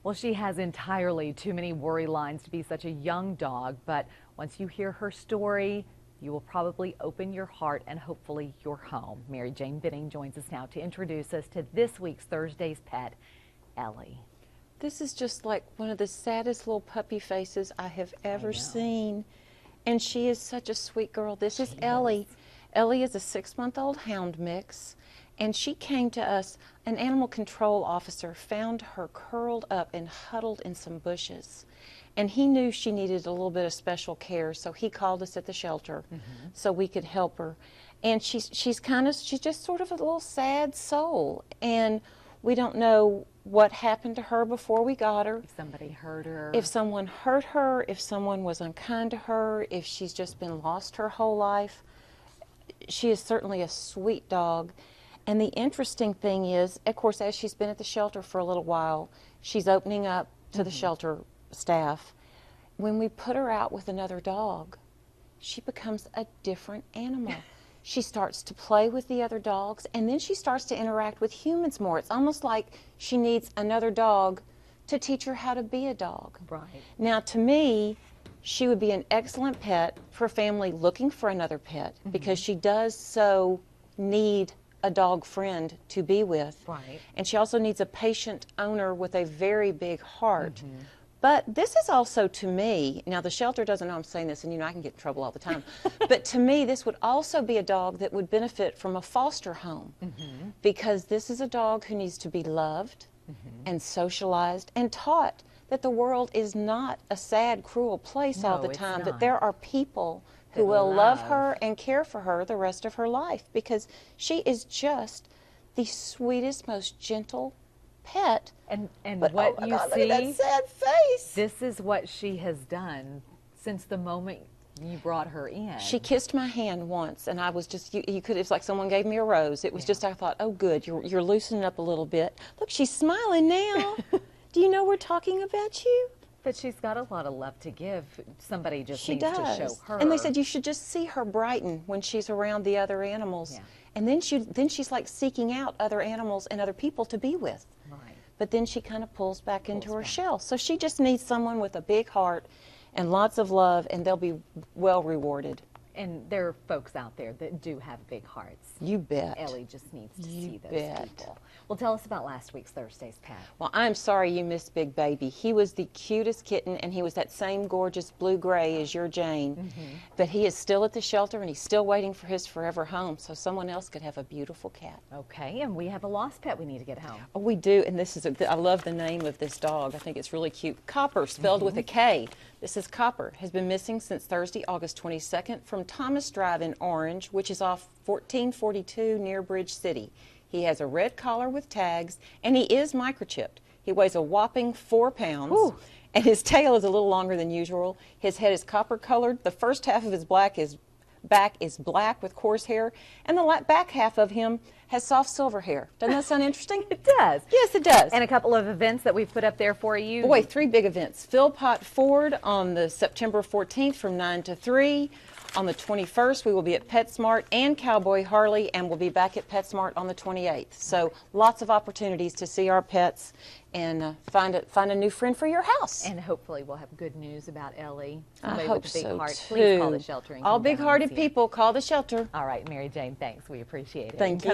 Well, she has entirely too many worry lines to be such a young dog, but once you hear her story, you will probably open your heart and hopefully your home. Mary Jane Benning joins us now to introduce us to this week's Thursday's pet, Ellie. This is just like one of the saddest little puppy faces I have ever seen. And she is such a sweet girl. This is Ellie. Ellie is a 6-month-old hound mix, and she came to us. An animal control officer found her curled up and huddled in some bushes. And he knew she needed a little bit of special care, so he called us at the shelter so we could help her. And she's just sort of a little sad soul. And we don't know what happened to her before we got her. If somebody hurt her. If someone hurt her, if someone was unkind to her, if she's just been lost her whole life. She is certainly a sweet dog. And the interesting thing is, of course, as she's been at the shelter for a little while, she's opening up to the shelter staff. When we put her out with another dog, she becomes a different animal. She starts to play with the other dogs, and then she starts to interact with humans more. It's almost like she needs another dog to teach her how to be a dog. Right. Now, to me, she would be an excellent pet for a family looking for another pet because she does so need a dog friend to be with. Right. And she also needs a patient owner with a very big heart. But this is also, to me, now the shelter doesn't know I'm saying this, and you know I can get in trouble all the time, but to me this would also be a dog that would benefit from a foster home because this is a dog who needs to be loved and socialized and taught that the world is not a sad, cruel place all the time, that there are people who will love her and care for her the rest of her life because she is just the sweetest, most gentle pet. But what oh my you God, see, look at that sad face. This is what she has done since the moment you brought her in. She kissed my hand once, and I was just, you could, it's like someone gave me a rose. It was just, I thought, oh good, you're loosening up a little bit. Look, she's smiling now. Do you know we're talking about you? But she's got a lot of love to give. Somebody just needs does. to show her. And they said you should just see her brighten when she's around the other animals. Yeah. And then she's like seeking out other animals and other people to be with. Right. But then she kind of pulls back into her shell. So she just needs someone with a big heart and lots of love, and they'll be well rewarded. And there are folks out there that do have big hearts. You bet. Ellie just needs to see those bet. people. Well, tell us about last week's Thursday's pet. Well, I'm sorry you missed Big Baby. He was the cutest kitten, and he was that same gorgeous blue-gray as your Jane. But he is still at the shelter, and he's still waiting for his forever home, so someone else could have a beautiful cat. Okay, and we have a lost pet we need to get home. Oh, we do, and this is I love the name of this dog. I think it's really cute. Copper, spelled with a K. This is Copper. Has been missing since Thursday, August 22nd from Thomas Drive in Orange, which is off 1442 near Bridge City. He has a red collar with tags, and he is microchipped. He weighs a whopping 4 pounds, and his tail is a little longer than usual. His head is copper colored. The first half of his back is black with coarse hair, and the back half of him has soft silver hair. Doesn't that sound interesting? It does. Yes, it does. And a couple of events that we've put up there for you. Boy, 3 big events. Philpott Ford on the September 14th from 9 to 3. On the 21st, we will be at PetSmart and Cowboy Harley, and we'll be back at PetSmart on the 28th. So lots of opportunities to see our pets and find a new friend for your house. And hopefully we'll have good news about Ellie. I Somebody hope with a big so, heart. too. Please call the shelter. And All come down and big-hearted see it. people, call the shelter. All right, Mary Jane, thanks. We appreciate it. Thank you.